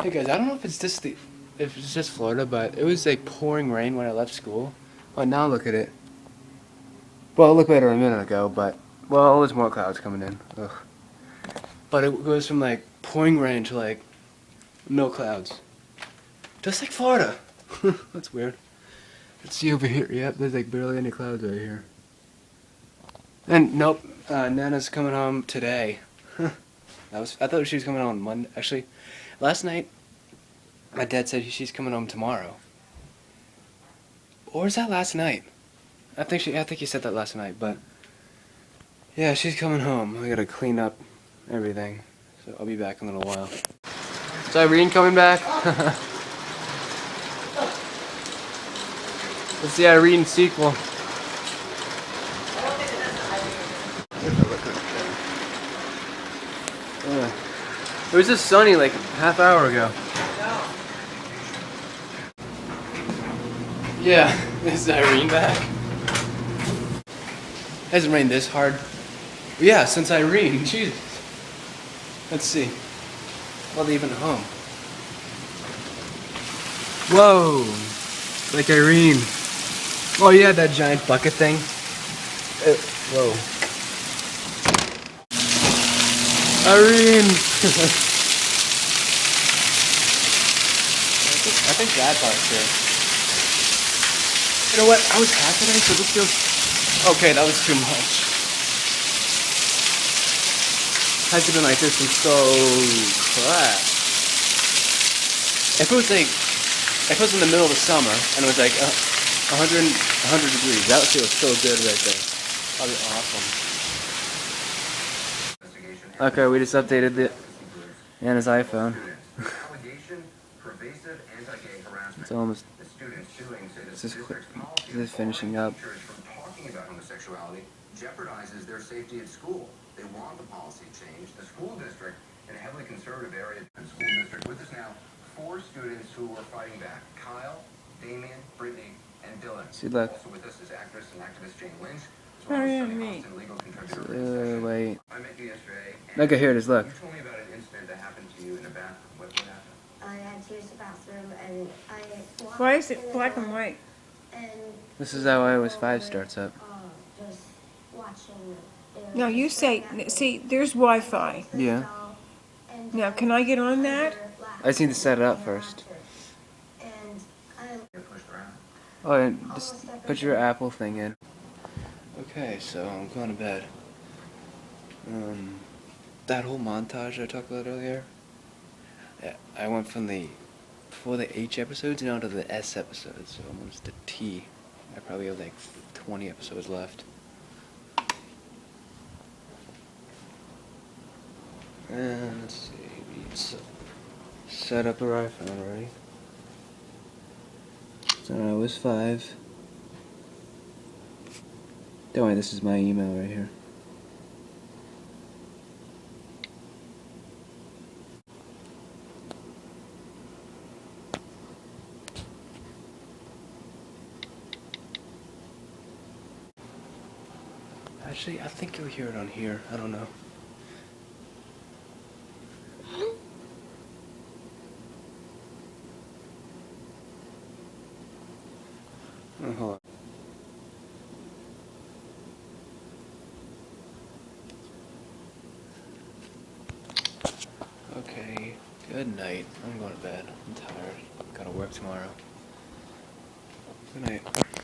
Hey guys, I don't know if it's just Florida, but it was like pouring rain when I left school. Oh, now look at it. Well, it looked better a minute ago, but well, there's more clouds coming in. Ugh. But it goes from like pouring rain to like no clouds, just like Florida. That's weird. Let's see over here. Yep, there's like barely any clouds right here. And nope, Nana's coming home today. I thought she was coming home on Monday. Actually, last night my dad said she's coming home tomorrow. Or was that last night? I think he said that last night, but yeah, she's coming home. I gotta clean up everything, so I'll be back in a little while. Is Irene coming back? It's the Irene sequel. It was just sunny like half hour ago. Yeah, is Irene back? Hasn't rained this hard. Yeah, since Irene, Jesus. Let's see. Well, leaving home. Whoa, like Irene. Oh yeah, that giant bucket thing. Whoa. Irene. I think that part's here. You know what? I was half today, so this feels okay. That was too much. Hasn't been like this in so crap. If it was in the middle of the summer and it was like 100 degrees, that would feel so good right there. That'd be awesome. Okay, we just updated Anna's iPhone. It's almost. This is finishing up. Jeopardizes their safety at school. They want the policy changed. The school district in a heavily conservative area, the school district with us now, 4 students who are fighting back. Kyle, Damien, Brittany, and Dylan. See, look. Also with us is actress and activist Jane Lynch. Legal Wait. I met you yesterday. Look, here it is, look. You told me about an incident that happened to you in the bathroom. What happened? I had to use the bathroom and I walked Why is it in the black door and white? And This is how iOS 5 starts up. just watching No, you say, see, there's Wi-Fi. Yeah. Now, can I get on that? I just need to set it up first. And You're pushed around. Oh, and just put your Apple thing in. Okay, so I'm going to bed. That whole montage I talked about earlier, I went from before the H episodes now to the S episodes, so almost the T. I probably have like 20 episodes left. And let's see, set up our iPhone already. So iOS 5. Don't worry, this is my email right here. Actually, I think you'll hear it on here. I don't know. Oh, hold on. Okay, good night. I'm going to bed. I'm tired. Gotta work tomorrow. Good night.